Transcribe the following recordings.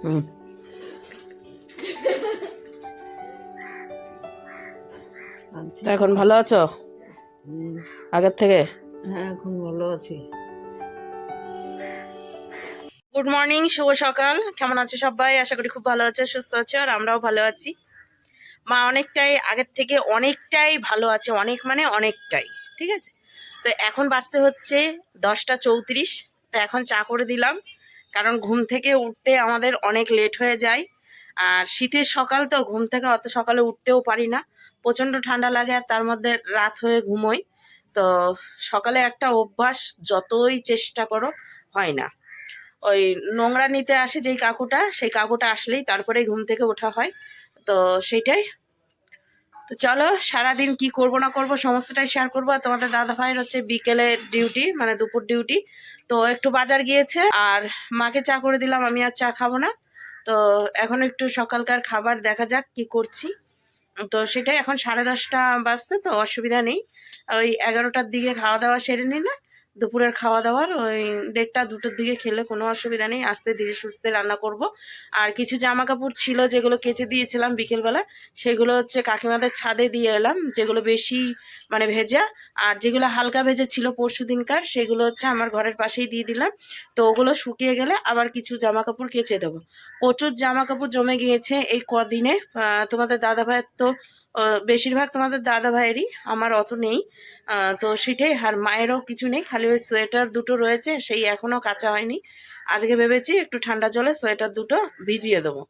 হুম। তা এখন ভালো আছো আগের থেকে? হ্যাঁ, এখন ভালো আছি। গুড মর্নিং, শুভ সকাল। কেমন আছো সবাই? আশা করি খুব ভালো আছো, সুস্থ আছো, আর আমরাও ভালো আছি। মা অনেকটাই আগের থেকে অনেকটাই ভালো আছে, অনেক মানে অনেকটাই। ঠিক আছে, তো এখন বাজতে হচ্ছে 10টা 34। তো এখন চা করে দিলাম, কারণ ঘুম থেকে উঠতে আমাদের অনেক লেট হয়ে যায়। আর শীতের সকাল তো, ঘুম থেকে অত সকালে উঠতেও পারি না, প্রচণ্ড ঠান্ডা লাগে, আর তার মধ্যে রাত হয়ে ঘুমোই। তো সকালে একটা অভ্যাস, যতই চেষ্টা করো হয় না। ওই নোংরা নিতে আসে যেই কাকুটা, সেই কাকুটা আসলেই তারপরেই ঘুম থেকে ওঠা হয়। তো সেটাই। তো চলো, সারাদিন কি করব না করব সমস্তটাই শেয়ার করবো। আর তোমাদের দাদা ভাইয়ের হচ্ছে বিকেলে ডিউটি, মানে দুপুর ডিউটি। তো একটু বাজার গিয়েছে, আর মাকে চা করে দিলাম, আমি আর চা খাবো না। তো এখন একটু সকালকার খাবার দেখা যাক কি করছি। তো সেটাই, এখন 10:30 বাজছে, তো অসুবিধা নেই। ওই 11টার দিকে খাওয়া দাওয়া সেরে নিলে দুপুরের খাওয়া দাওয়ার ওই 1:30-2টোর দিকে খেলে কোনো অসুবিধা নেই। আস্তে ধীরে সুস্থে রান্না করব। আর কিছু জামা কাপড় ছিল যেগুলো কেচে দিয়েছিলাম বিকেলবেলা, সেগুলো হচ্ছে কাকিমাদের ছাদে দিয়ে এলাম, যেগুলো বেশি মানে ভেজা। আর যেগুলো হালকা ভেজা ছিল পরশু দিনকার, সেগুলো হচ্ছে আমার ঘরের পাশেই দিয়ে দিলাম। তো ওগুলো শুকিয়ে গেলে আবার কিছু জামা কাপড় কেচে দেবো। প্রচুর জামা কাপড় জমে গিয়েছে এই কদিনে। তোমাদের দাদা ভাইয়ের তো বেশিরভাগ তোমাদের দাদা ভাইয়েরই, আমার অত নেই। তো সেটাই। আর মায়েরও কিছু নেই, খালি ওই সোয়েটার দুটো রয়েছে, সেই এখনো কাঁচা হয়নি। আজকে ভেবেছি একটু ঠান্ডা জলে সোয়েটার দুটো ভিজিয়ে দেবো।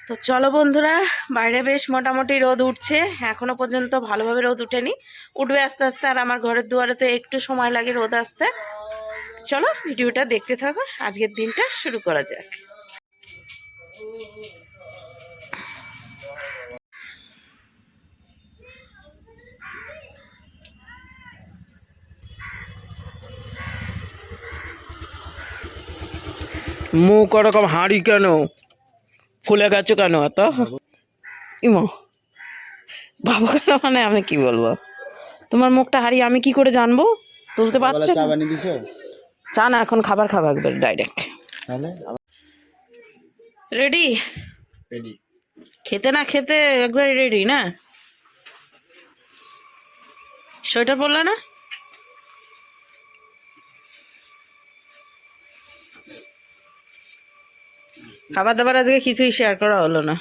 তো চলো বন্ধুরা, বাইরে বেশ মোটামুটি রোদ উঠছে, এখনো পর্যন্ত ভালোভাবে রোদ উঠেনি, উঠবে আস্তে আস্তে। আর আমার ঘরের দুয়ারে তো একটু সময় লাগে রোদ আসতে। চলো ভিডিওটা দেখতে থাকো, আজকের দিনটা শুরু করা যাক। মুখ ওরকম হাঁড়ি কেন, ফুলে গেছো কেন এত? ইমো বাবা কেন, মানে আমি কি বলবো? তোমার মুখটা হারিয়ে আমি কি করে জানবো? তুলতে পারছো চা না? বানিয়ে দিছো? চা না, এখন খাবার খাবো একবার ডাইরেক্ট। তাহলে রেডি? রেডি। খেতে না খেতে একবার রেডি না? সোয়েটার পরলে না? খাবার দাবার আজকে কিছুই শেয়ার করা হলো না।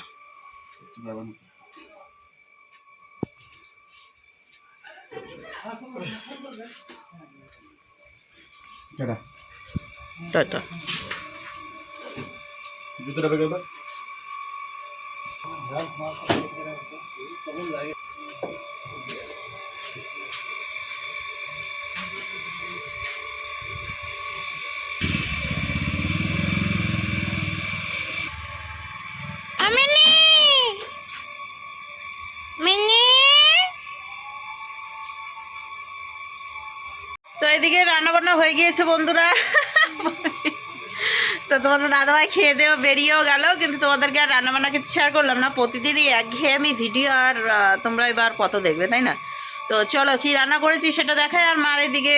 টাটা। জুতোটা বের করো। তো এদিকে রান্না বান্না হয়ে গিয়েছে বন্ধুরা। তো তোমাদের দাদাভাই খেয়ে দেও বেরিয়েও গেল, কিন্তু তোমাদেরকে আর রান্না বান্না কিছু শেয়ার করলাম না। প্রতিদিনই একঘেয়েমি ভিডিও, আর তোমরা এবার কত দেখবে, তাই না? তো চলো কি রান্না করেছি সেটা দেখায়। আর মার এদিকে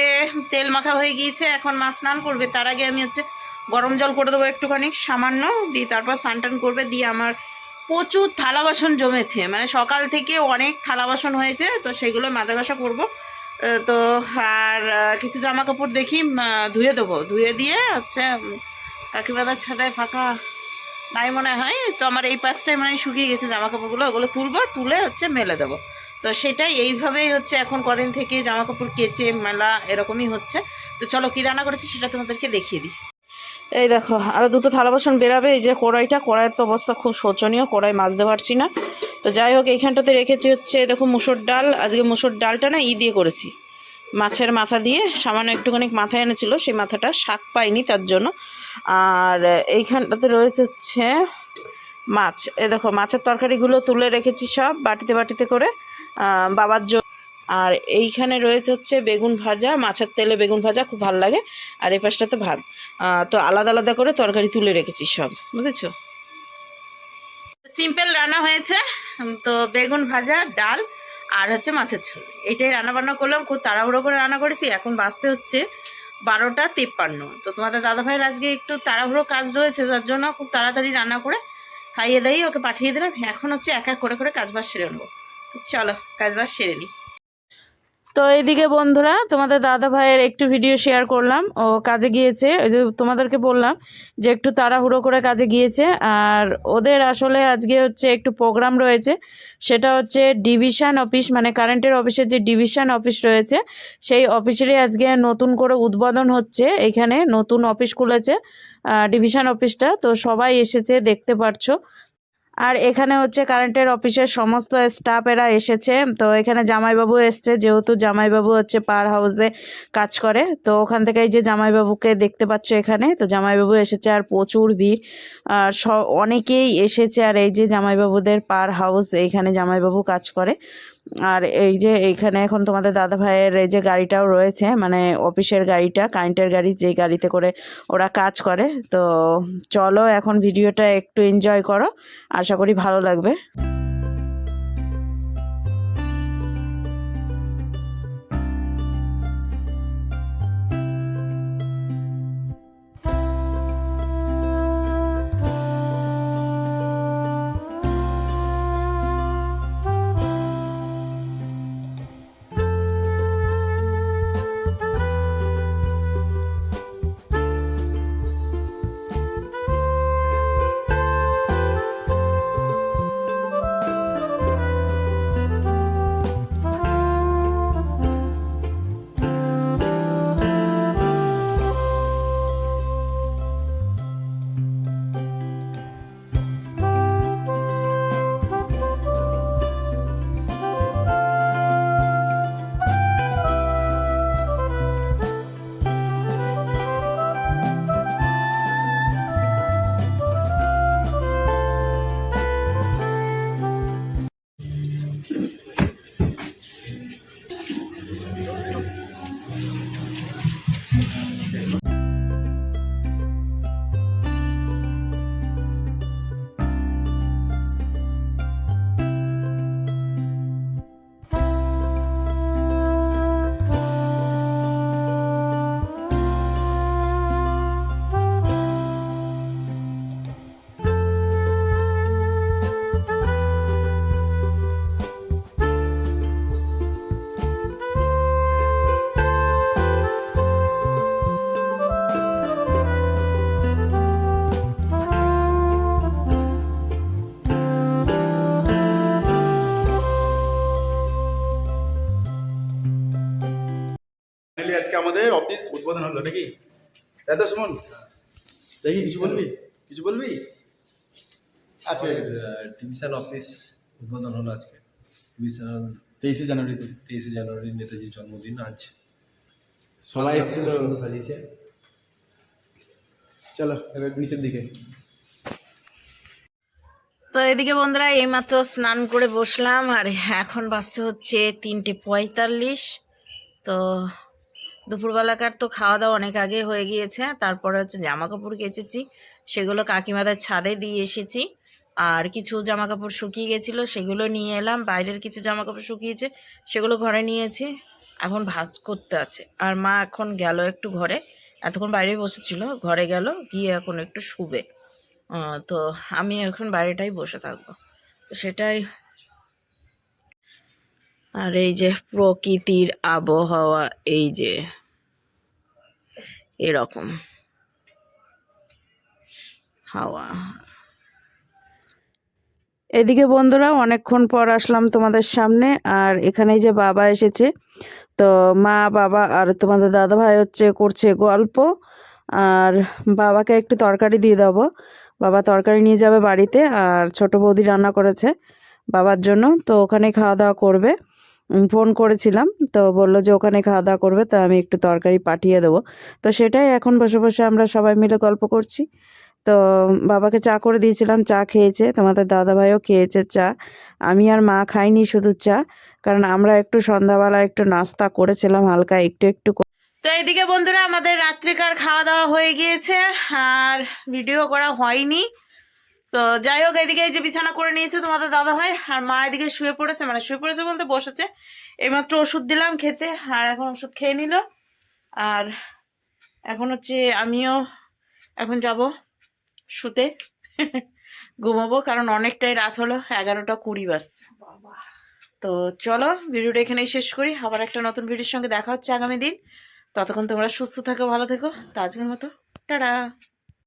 তেল মাখা হয়ে গিয়েছে, এখন মা স্নান করবে। তার আগে আমি হচ্ছে গরম জল করে দেবো একটুখানি সামান্য, দিয়ে তারপর স্নান টান করবে। দিয়ে আমার প্রচুর থালা বাসন জমেছে, মানে সকাল থেকে অনেক থালা বাসন হয়েছে, তো সেগুলো মাজা ঘষা করবো। তো আর কিছু জামা কাপড় দেখি ধুয়ে দেবো, ধুয়ে দিয়ে হচ্ছে কাকিমাদার ছাদায় ফাঁকা নাই মনে হয়। তো আমার এই পাশটায় মানে শুকিয়ে গেছে জামা কাপড়গুলো, ওগুলো তুলবো, তুলে হচ্ছে মেলে দেবো। তো সেটাই, এইভাবেই হচ্ছে এখন কদিন থেকে জামা কাপড় কেচে মেলা এরকমই হচ্ছে। তো চলো কী রান্না করেছি সেটা তোমাদেরকে দেখিয়ে দিই। এই দেখো, আরও দুটো থালা বাসন বেরাবে। এই যে কড়াইয়ের তো অবস্থা খুব শোচনীয়, কড়াই মাজতে পারছি না। তো যাই হোক, এইখানটাতে রেখেছি হচ্ছে দেখো মুসুর ডাল। আজকে মুসুর ডালটা না দিয়ে করেছি, মাছের মাথা দিয়ে। সামান্য একটুখানি মাথা এনেছিল, সেই মাথাটা শাক পাইনি তার জন্য। আর এইখানটাতে রয়েছে হচ্ছে মাছ। এ দেখো মাছের তরকারিগুলো তুলে রেখেছি সব বাটিতে বাটিতে করে বাবার জন্য। আর এইখানে রয়েছে হচ্ছে বেগুন ভাজা, মাছের তেলে বেগুন ভাজা খুব ভালো লাগে। আর এই পাশটাতে ভাত। তো আলাদা আলাদা করে তরকারি তুলে রেখেছি সব, বুঝেছো? সিম্পল রান্না হয়েছে। তো বেগুন ভাজা, ডাল, আর হচ্ছে মাছের ঝোল, এইটাই রান্না বান্না করলাম। খুব তাড়াহুড়ো করে রান্না করেছি। এখন বাজতে হচ্ছে 12:53। তো তোমাদের দাদাভাইয়ের আজকে একটু তাড়াহুড়ো কাজ রয়েছে, যার জন্য খুব তাড়াতাড়ি রান্না করে খাইয়ে দাইয়ে ওকে পাঠিয়ে দিলাম। এখন হচ্ছে এক এক করে করে কাজবাজ সেরে নেবো। তো চলো কাজবাজ সেরে নিই। তো এইদিকে বন্ধুরা তোমাদের দাদা ভাইয়ের একটু ভিডিও শেয়ার করলাম, ও কাজে গিয়েছে। ওই যে তোমাদেরকে বললাম যে একটু তাড়াহুড়ো করে কাজে গিয়েছে। আর ওদের আসলে আজকে হচ্ছে একটু প্রোগ্রাম রয়েছে, সেটা হচ্ছে ডিভিশন অফিস, মানে কারেন্টের অফিসের যে ডিভিশন অফিস রয়েছে সেই অফিসেরই আজকে নতুন করে উদ্বোধন হচ্ছে। এখানে নতুন অফিস খুলেছে ডিভিশন অফিসটা, তো সবাই এসেছে দেখতে পারছো। আর এখানে হচ্ছে কারেন্টের অফিসের সমস্ত স্টাফেরা এসেছে। তো এখানে জামাইবাবু এসছে, যেহেতু জামাইবাবু হচ্ছে পাওয়ার হাউসে কাজ করে, তো ওখান থেকে এই যে জামাইবাবুকে দেখতে পাচ্ছ এখানে। তো জামাইবাবু এসেছে আর প্রচুর ভিড়, আর অনেকেই এসেছে। আর এই যে জামাইবাবুদের পাওয়ার হাউস, এইখানে জামাইবাবু কাজ করে। আর এই যে এইখানে এখন তোমাদের দাদা ভাইয়ের এই যে গাড়িটাও রয়েছে, মানে অফিসের গাড়িটা, কারেন্টের গাড়ি, যেই গাড়িতে করে ওরা কাজ করে। তো চলো এখন ভিডিওটা একটু এনজয় করো, আশা করি ভালো লাগবে। ফাইনালি আজকে আমাদের অফিস উদ্বোধন হলো নাকি, তাই তো সুমন? দেখি কিছু বলবি, কিছু বলবি? আচ্ছা, ডিভিশন অফিস উদ্বোধন হলো আজকে। ডিভিশনাল 23শে জানুয়ারিতে 23শে জানুয়ারি নেতাজির জন্মদিন আজ। সবাই এসেছিল। সুন্দর সাজিয়েছে। চলো এবার নিচের দিকে। তো এদিকে বন্ধুরা এইমাত্র স্নান করে বসলাম, আর এখন বাজছে হচ্ছে 3:45। তো দুপুরবেলাকার তো খাওয়া দাওয়া অনেক আগে হয়ে গিয়েছে। তারপরে হচ্ছে জামা কাপড় কেচেছি, সেগুলো কাকিমাদের ছাদে দিয়ে এসেছি। আর কিছু জামা কাপড় শুকিয়ে গেছিলো, সেগুলো নিয়ে এলাম। বাইরের কিছু জামা কাপড় শুকিয়েছে, সেগুলো ঘরে নিয়েছি। এখন ভাঁজ করতে আছে। আর মা এখন গেল একটু ঘরে, এতক্ষণ বাইরে বসেছিল, ঘরে গেল, গিয়ে এখন একটু শুবে। তো আমি এখন বাইরেটাই বসে থাকবো, তো সেটাই। আর এই যে প্রকৃতির আবহাওয়া, এই যে এরকম হাওয়া। এদিকে বন্ধুরা অনেকক্ষণ পর আসলাম তোমাদের সামনে। আর এখানে যে বাবা এসেছে, তো মা, বাবা আর তোমাদের দাদা ভাই হচ্ছে করছে গল্প। আর বাবাকে একটু তরকারি দিয়ে দেবো, বাবা তরকারি নিয়ে যাবে বাড়িতে। আর ছোট বৌদি রান্না করেছে বাবার জন্য, তো ওখানে খাওয়া দাওয়া করবে। ফোন করেছিলাম, তো বললো যে ওখানে খাওয়া দাওয়া করবে, তো আমি একটু তরকারি পাঠিয়ে দেবো। তো সেটাই এখন বসে বসে আমরা সবাই মিলে গল্প করছি। তো বাবাকে চা করে দিয়েছিলাম, চা খেয়েছে, তোমাদের দাদাভাইও খেয়েছে চা। আমি আর মা খাইনি, শুধু চা, কারণ আমরা একটু সন্ধ্যাবেলা একটু নাস্তা করেছিলাম হালকা একটু একটু। তো এইদিকে বন্ধুরা আমাদের রাত্রিকার খাওয়া দাওয়া হয়ে গিয়েছে, আর ভিডিও করা হয়নি। তো যাই হোক, এদিকে এই যে বিছানা করে নিয়েছে তোমাদের দাদাভাই, আর মা এদিকে শুয়ে পড়েছে, মানে শুয়ে পড়েছে বলতে বসেছে। এইমাত্র ওষুধ দিলাম খেতে, আর এখন ওষুধ খেয়ে নিল। আর এখন হচ্ছে আমিও এখন যাব শুতে ঘুমাবো, কারণ অনেকটাই রাত হলো, 11:20 বাজছে। তো চলো ভিডিওটা এখানেই শেষ করি, আবার একটা নতুন ভিডিওর সঙ্গে দেখা হচ্ছে আগামী দিন। ততক্ষণ তোমরা সুস্থ থাকো, ভালো থেকো। তো আজকের মতো টাটা।